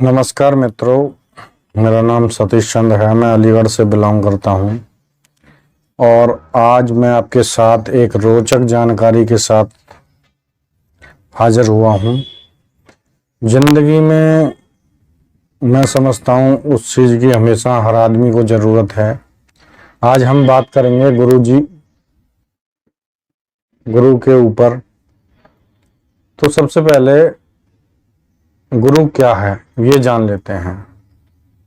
नमस्कार मित्रों, मेरा नाम सतीश चंद्र है। मैं अलीगढ़ से बिलोंग करता हूं और आज मैं आपके साथ एक रोचक जानकारी के साथ हाजिर हुआ हूं। जिंदगी में मैं समझता हूं उस चीज़ की हमेशा हर आदमी को ज़रूरत है। आज हम बात करेंगे गुरु के ऊपर। तो सबसे पहले गुरु क्या है ये जान लेते हैं।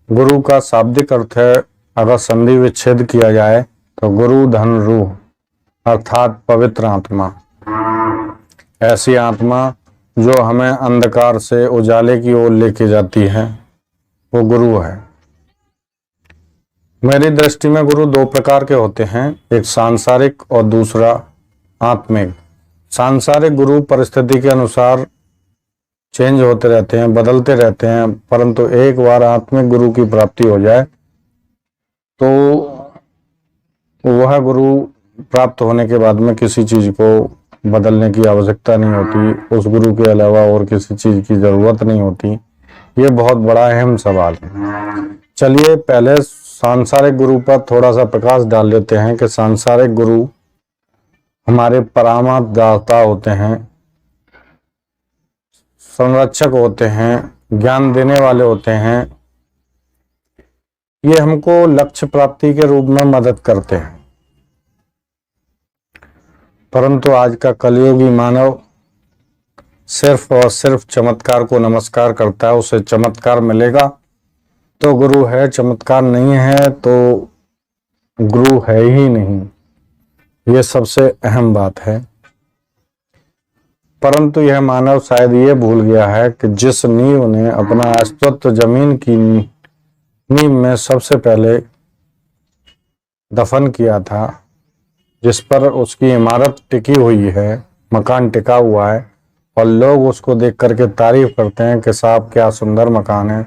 गुरु का शाब्दिक अर्थ है, अगर संधि विच्छेद किया जाए तो गुरु धन रूह अर्थात पवित्र आत्मा। ऐसी आत्मा जो हमें अंधकार से उजाले की ओर लेके जाती है, वो गुरु है। मेरी दृष्टि में गुरु दो प्रकार के होते हैं, एक सांसारिक और दूसरा आत्मिक। सांसारिक गुरु परिस्थिति के अनुसार चेंज होते रहते हैं, बदलते रहते हैं, परंतु एक बार आत्मिक गुरु की प्राप्ति हो जाए तो वह गुरु प्राप्त होने के बाद में किसी चीज को बदलने की आवश्यकता नहीं होती, उस गुरु के अलावा और किसी चीज की जरूरत नहीं होती। ये बहुत बड़ा अहम सवाल है। चलिए पहले सांसारिक गुरु पर थोड़ा सा प्रकाश डाल लेते हैं कि सांसारिक गुरु हमारे परामर्श दाता होते हैं, संरक्षक होते हैं, ज्ञान देने वाले होते हैं। ये हमको लक्ष्य प्राप्ति के रूप में मदद करते हैं। परंतु आज का कलयुगी मानव सिर्फ और सिर्फ चमत्कार को नमस्कार करता है। उसे चमत्कार मिलेगा तो गुरु है, चमत्कार नहीं है तो गुरु है ही नहीं। ये सबसे अहम बात है। परंतु यह मानव शायद ये भूल गया है कि जिस नींव ने अपना अस्तित्व जमीन की नींव में सबसे पहले दफन किया था, जिस पर उसकी इमारत टिकी हुई है, मकान टिका हुआ है और लोग उसको देख करके तारीफ करते हैं कि साहब क्या सुंदर मकान है,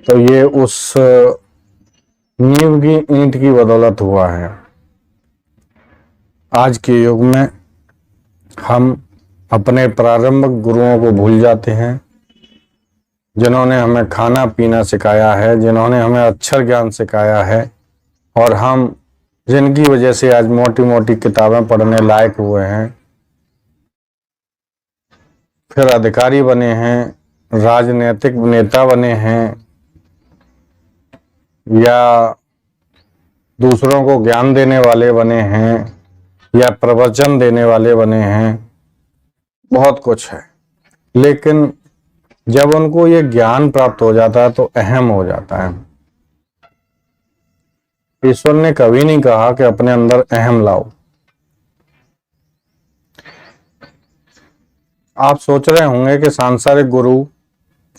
तो ये उस नींव की ईंट की बदौलत हुआ है। आज के युग में हम अपने प्रारंभिक गुरुओं को भूल जाते हैं, जिन्होंने हमें खाना पीना सिखाया है, जिन्होंने हमें अक्षर ज्ञान सिखाया है और हम जिनकी वजह से आज मोटी मोटी किताबें पढ़ने लायक हुए हैं, फिर अधिकारी बने हैं, राजनीतिक नेता बने हैं या दूसरों को ज्ञान देने वाले बने हैं या प्रवचन देने वाले बने हैं, बहुत कुछ है। लेकिन जब उनको ये ज्ञान प्राप्त हो जाता है तो अहम हो जाता है। ईश्वर ने कभी नहीं कहा कि अपने अंदर अहम लाओ। आप सोच रहे होंगे कि सांसारिक गुरु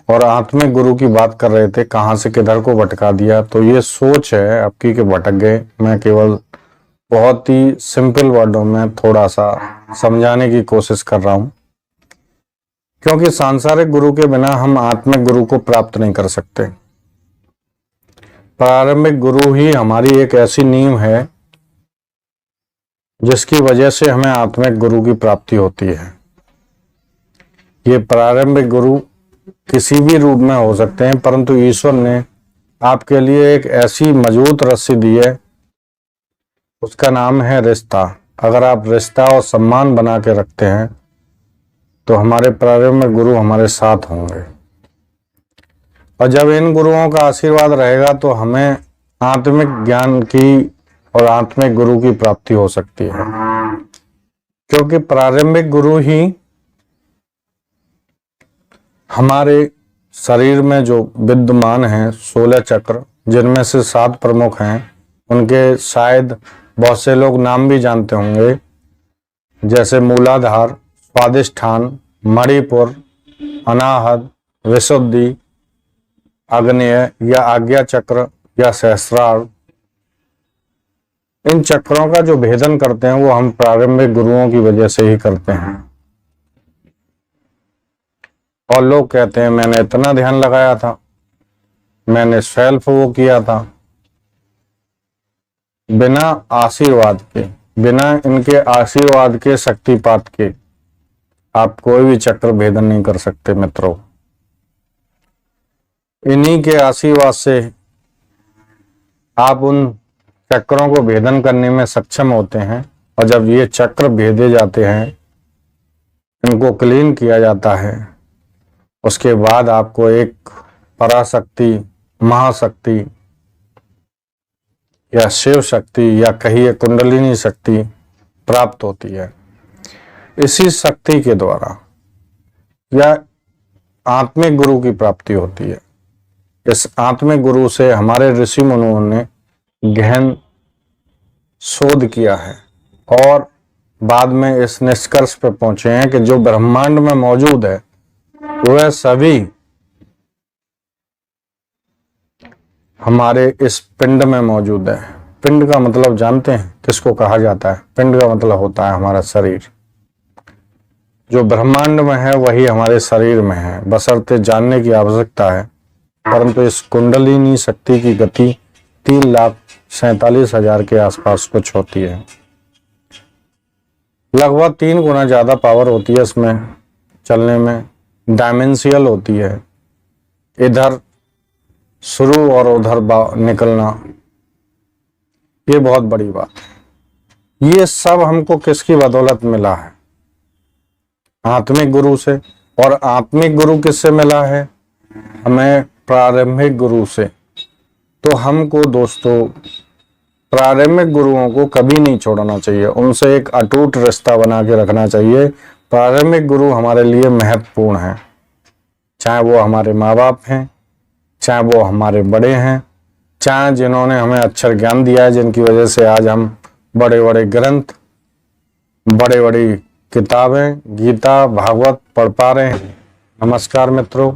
और आत्मिक गुरु की बात कर रहे थे, कहां से किधर को भटका दिया। तो ये सोच है आपकी कि भटक गए। मैं केवल बहुत ही सिंपल वर्डों में थोड़ा सा समझाने की कोशिश कर रहा हूं, क्योंकि सांसारिक गुरु के बिना हम आत्मिक गुरु को प्राप्त नहीं कर सकते। प्रारंभिक गुरु ही हमारी एक ऐसी नींव है जिसकी वजह से हमें आत्मिक गुरु की प्राप्ति होती है। ये प्रारंभिक गुरु किसी भी रूप में हो सकते हैं, परंतु ईश्वर ने आपके लिए एक ऐसी मजबूत रस्सी दी है, उसका नाम है रिश्ता। अगर आप रिश्ता और सम्मान बना के रखते हैं तो हमारे प्रारंभिक गुरु हमारे साथ होंगे और जब इन गुरुओं का आशीर्वाद रहेगा तो हमें आत्मिक ज्ञान की और आत्मिक गुरु की प्राप्ति हो सकती है, क्योंकि प्रारंभिक गुरु ही हमारे शरीर में जो विद्यमान हैं 16 चक्र, जिनमें से 7 प्रमुख हैं, उनके शायद बहुत से लोग नाम भी जानते होंगे, जैसे मूलाधार, स्वादिष्ठान, मणिपुर, अनाहत, विशुद्धि, आग्नेय या आज्ञा चक्र या सहस्रार। इन चक्रों का जो भेदन करते हैं वो हम प्रारंभिक गुरुओं की वजह से ही करते हैं। और लोग कहते हैं मैंने इतना ध्यान लगाया था, मैंने सेल्फ वो किया था। बिना आशीर्वाद के, बिना इनके आशीर्वाद के, शक्तिपात के आप कोई भी चक्र भेदन नहीं कर सकते मित्रों। इन्हीं के आशीर्वाद से आप उन चक्रों को भेदन करने में सक्षम होते हैं। और जब ये चक्र भेदे जाते हैं, इनको क्लीन किया जाता है, उसके बाद आपको एक पराशक्ति, महाशक्ति या शिव शक्ति या कहिए कुंडलिनी शक्ति प्राप्त होती है। इसी शक्ति के द्वारा या आत्मिक गुरु की प्राप्ति होती है। इस आत्मिक गुरु से हमारे ऋषि मुनियों ने गहन शोध किया है और बाद में इस निष्कर्ष पर पहुंचे हैं कि जो ब्रह्मांड में मौजूद है वह सभी हमारे इस पिंड में मौजूद है। पिंड का मतलब जानते हैं किसको कहा जाता है? पिंड का मतलब होता है हमारा शरीर। जो ब्रह्मांड में है वही हमारे शरीर में है, बशर्ते जानने की आवश्यकता है। परंतु इस कुंडलिनी शक्ति की गति 3,47,000 के आसपास कुछ होती है। लगभग 3 गुना ज्यादा पावर होती है इसमें चलने में। डायमेंशियल होती है, इधर शुरू और उधर निकलना, ये बहुत बड़ी बात है। ये सब हमको किसकी बदौलत मिला है? आत्मिक गुरु से। और आत्मिक गुरु किससे मिला है? हमें प्रारंभिक गुरु से। तो हमको दोस्तों प्रारंभिक गुरुओं को कभी नहीं छोड़ना चाहिए, उनसे एक अटूट रिश्ता बना के रखना चाहिए। प्रारंभिक गुरु हमारे लिए महत्वपूर्ण है, चाहे वो हमारे माँ बाप हैं, चाहे वो हमारे बड़े हैं, चाहे जिन्होंने हमें अक्षर ज्ञान दिया है, जिनकी वजह से आज हम बड़े बड़े ग्रंथ, बड़ी किताबें, गीता, भागवत पढ़ पा रहे हैं। नमस्कार मित्रों।